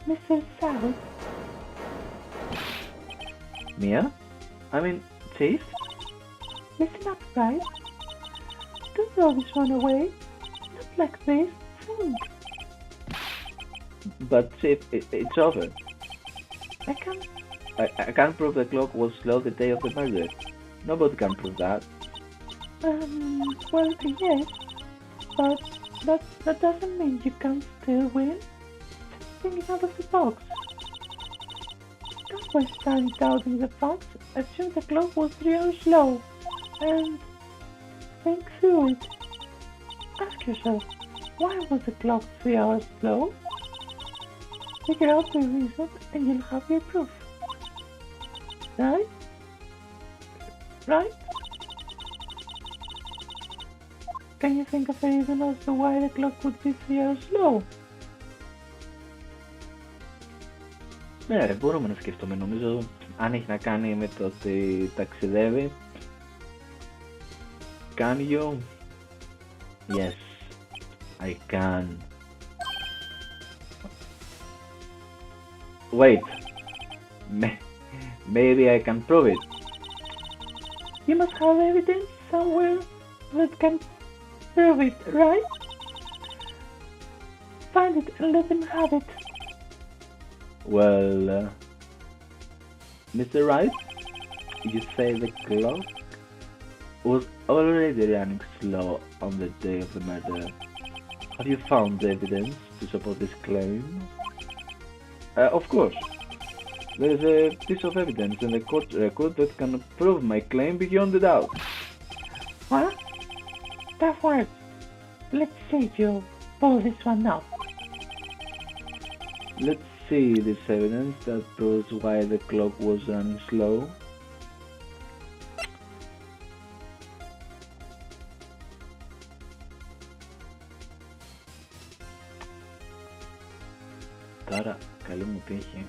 S2: Mr. Savage.
S1: Mia? I mean, Chief?
S2: Listen up, right? Don't always run away. Not like this. Think.
S1: But Chief, it's over.
S2: I can't.
S1: I can't prove the clock was slow the day of the murder. Nobody can prove that.
S2: Well, yes, but that doesn't mean you can't still win. Thinking out of the box. Don't waste time doubting the facts. Assume the clock was 3 hours slow, and think through it. Ask yourself, why was the clock 3 hours slow? Figure out the reason, and you'll have your proof. Right? Right? Can you think of a reason as to why the clock would be 3 hours slow?
S1: Ναι, μπορούμε να σκεφτούμε. Νομίζω αν έχει να κάνει με το ότι ταξιδεύει. Can you? Yes, I can. Wait. Maybe I can prove it.
S2: You must have evidence somewhere that can prove it, right? Find it and let them have it.
S1: Well, Mr. Wright, you say the clock was already running slow on the day of the murder. Have you found the evidence to support this claim? Of course. There is a piece of evidence in the court record that can prove my claim beyond a doubt.
S2: What? Tough words. Let's see if you pull this one off.
S1: Let's see this evidence that proves why the clock was running slow. Τώρα, καλή μου τύχη.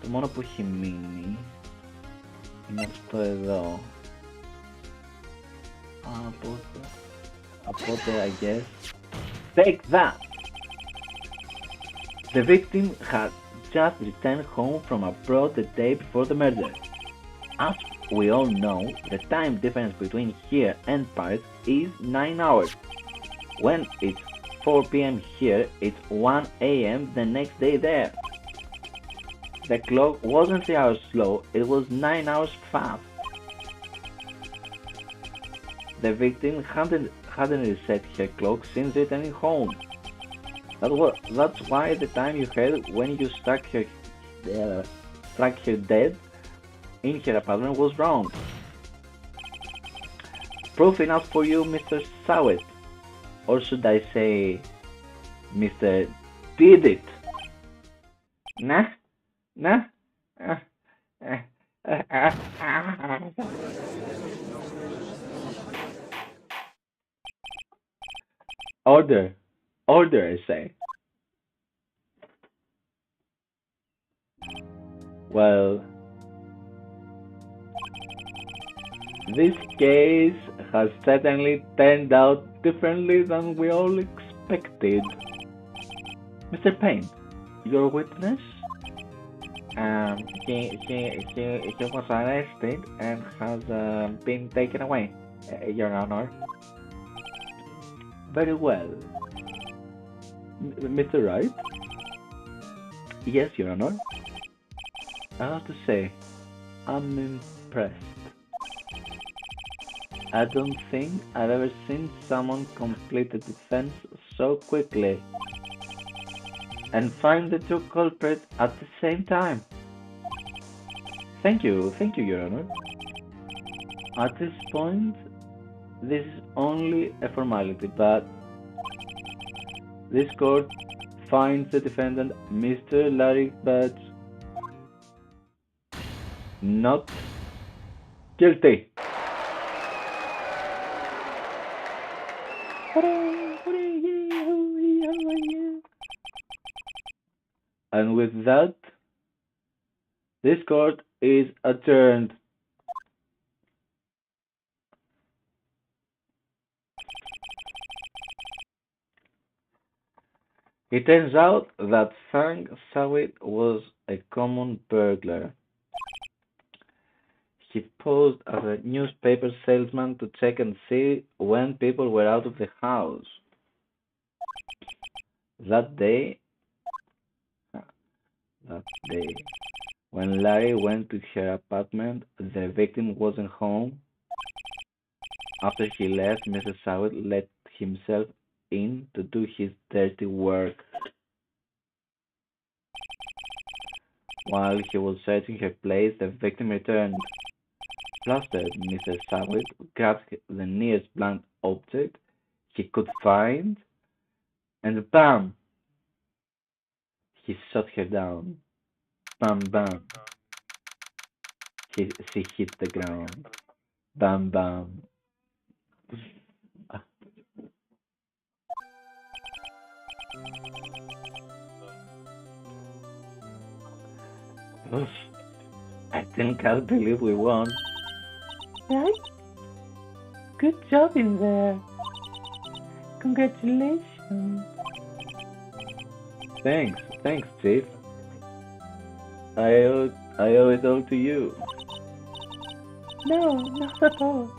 S1: Το μόνο που έχει μείνει είναι αυτό εδώ. Οπότε, I guess... Take that! The victim had just returned home from abroad the day before the murder. As we all know, the time difference between here and Paris is 9 hours. When it's 4 p.m. here, it's 1 a.m. the next day there. The clock wasn't 3 hours slow, it was 9 hours fast. The victim hadn't reset her clock since returning home. That's why the time you heard when you struck her dead in her apartment was wrong. Proof enough for you, Mr. Sawet. Or should I say, Mr. Did it? Nah? Nah? Order. Order, I say. Well, this case has certainly turned out differently than we all expected. Mr. Payne, your witness? He was arrested and has been taken away, Your Honor. Very well. Mr. Wright? Yes, Your Honor. I have to say, I'm impressed. I don't think I've ever seen someone complete a defense so quickly and find the two culprits at the same time. Thank you, Your Honor. At this point, this is only a formality, but this court finds the defendant, Mr. Larry Batch, not guilty. And with that, this court is adjourned. It turns out that Frank Sawit was a common burglar. He posed as a newspaper salesman to check and see when people were out of the house. That day, that day, when Larry went to her apartment, the victim wasn't home. After he left, Mr. Sawit let himself in to do his dirty work. While he was searching her place, the victim returned. Flustered, Mr. Sawit grabbed the nearest blunt object he could find, and bam! He shot her down. Bam bam. She hit the ground. Bam bam. Oof. I think I'll believe we won.
S2: Right? Good job in there. Congratulations.
S1: Thanks, Chief. I owe it all to you.
S2: No, not at all.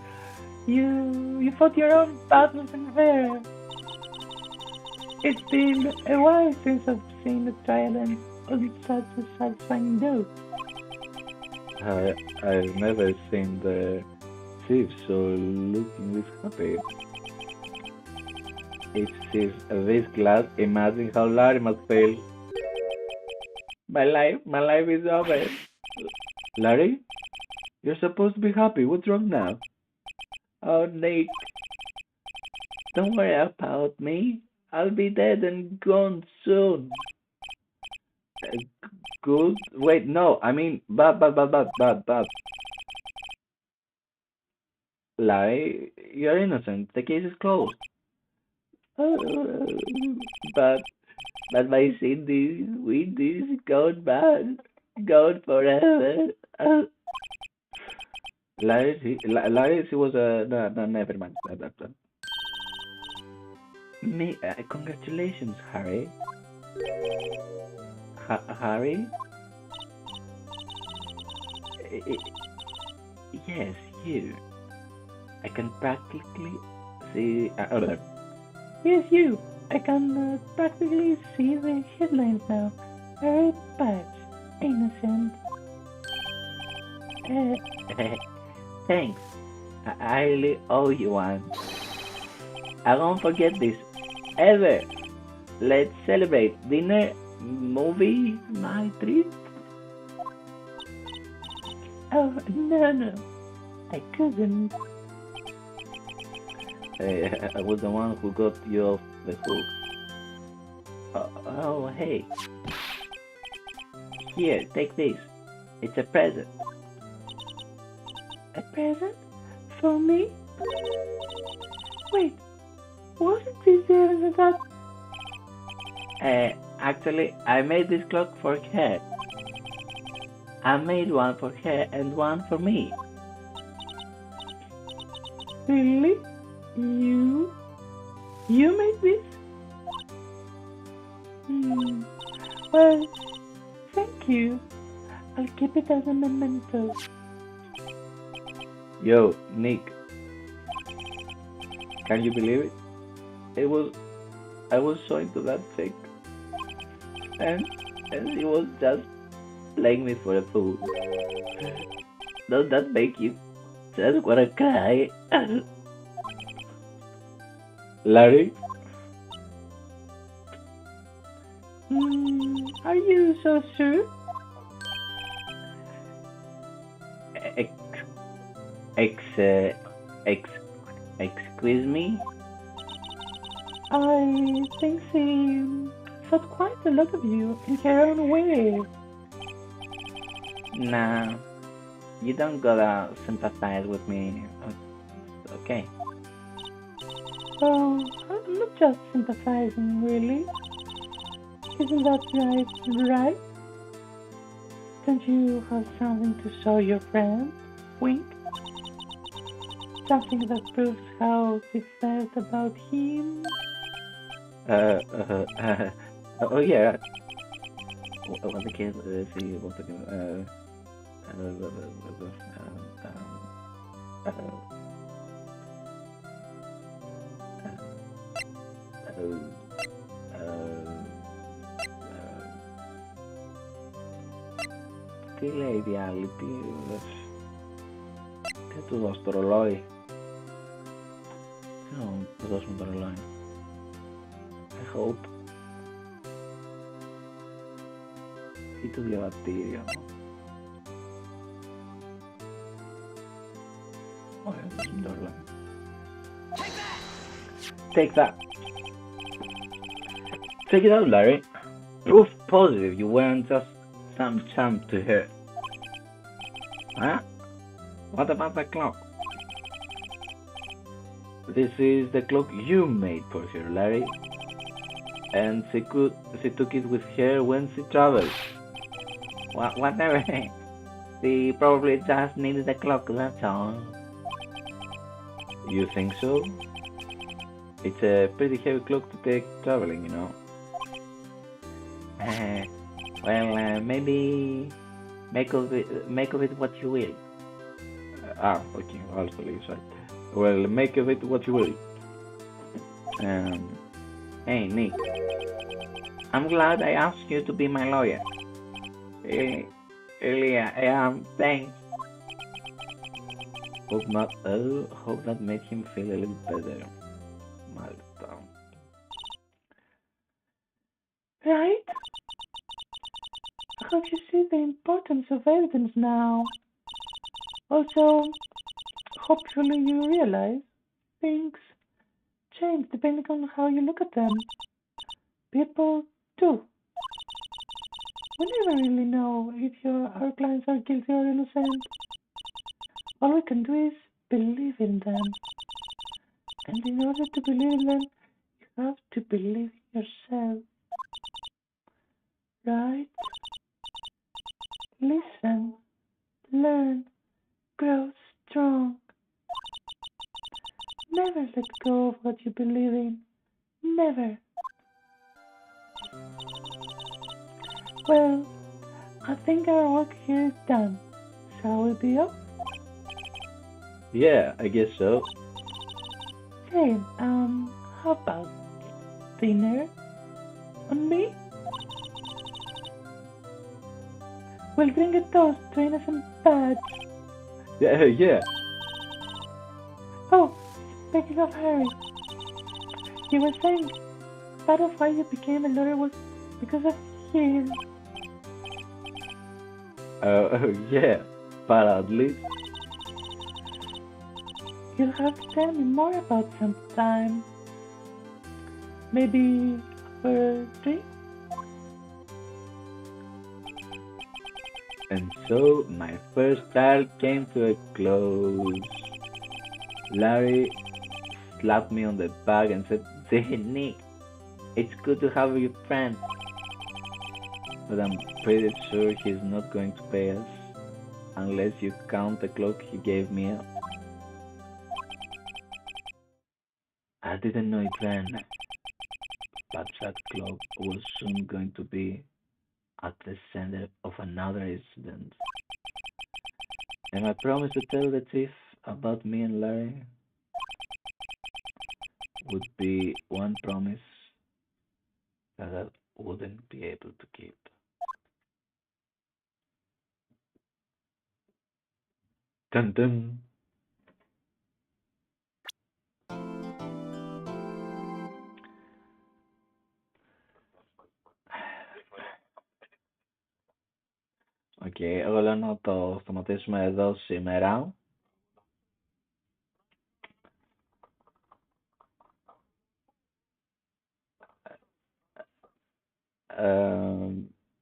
S2: You fought your own battles in there. It's been a while since I've seen a trial and on such a satisfying note.
S1: I've never seen the Chief so looking this happy. If she's this glad, imagine how Larry must feel. My life is over. Larry, you're supposed to be happy. What's wrong now? Oh, Nick, don't worry about me. I'll be dead and gone soon. Uh, Good? Wait, no, I mean, but. Larry, you're innocent. The case is closed. Oh, but my Cindy's gone bad, gone forever. Larry, she was a no, never mind. Me, congratulations, Harry. Harry? Yes, you. I can practically see.
S2: Yes, you. I can practically see the headlines now. Very bad. Innocent.
S1: Thanks. I really owe you one. I won't forget this ever. Let's celebrate dinner, movie, my treat.
S2: Oh, no. I couldn't.
S1: I was the one who got you off the hook. Oh, hey. Here, take this. It's a present.
S2: A present? For me? Wait, wasn't this that?
S1: Actually, I made this clock for her. I made one for her and one for me.
S2: Really? You made this? Well, thank you. I'll keep it as a memento.
S1: Yo, Nick. Can you believe it? I was so into that chick. And she was just playing me for a fool. Does that make you just wanna cry? Larry?
S2: Are you so sure?
S1: Excuse me?
S2: I think she thought quite a lot of you in her own way.
S1: Nah, you don't gotta sympathize with me. Okay.
S2: Oh, I'm not just sympathizing, really. Isn't that right? Don't you have something to show your friend? Wink? Something that proves how she felt about him?
S1: Oh yeah. What the kid? See what the τι λέει η διάλυτη, τι θα του δώσω το ρολόι, τι να του δώσουμε το ρολόι, I hope, ή το διαβατήριο, ωραία, θα δώσουμε το ρολόι. Take that! Check it out, Larry. Proof positive you weren't just some chump to her. Huh? What about the clock? This is the clock you made for her, Larry. And she took it with her when she traveled. Whatever. She probably just needed a clock, that's all. You think so? It's a pretty heavy clock to take traveling, you know. Well, maybe make of it what you will. Okay, also leave, sorry. Well, make of it what you will. Hey, Nick. I'm glad I asked you to be my lawyer. Really, I am. Thanks. Hope that made him feel a little better. Μάλιστα.
S2: Right? I hope you see the importance of evidence now. Also, hopefully you realize things change depending on how you look at them. People do. We never really know if our clients are guilty or innocent. All we can do is believe in them. And in order to believe in them, you have to believe in yourself. Right? Listen, learn, grow strong. Never let go of what you believe in. Never. Well, I think our work here is done. Shall we be off?
S1: Yeah, I guess so.
S2: Hey, how about dinner on me? We'll drink a toast to innocent birds.
S1: Yeah.
S2: Oh, speaking of Harry, you were saying part of why you became a lawyer was because of him.
S1: Yeah, but at least.
S2: You'll have to tell me more about some time. Maybe for a drink?
S1: And so my first trial came to a close. Larry slapped me on the back and said, "Say, Nick, it's good to have you friends. But I'm pretty sure he's not going to pay us unless you count the clock he gave me." I didn't know it then, but that clock was soon going to be at the center of another incident. And I promised to tell the chief about me and Larry. Would be one promise that I wouldn't be able to keep. Dun dun. Οκ, εγώ λέω να το σταματήσουμε εδώ σήμερα.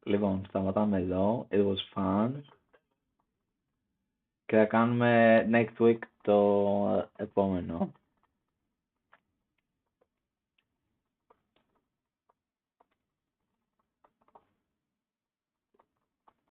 S1: Λοιπόν, σταματάμε εδώ. It was fun. Και θα κάνουμε next week το επόμενο.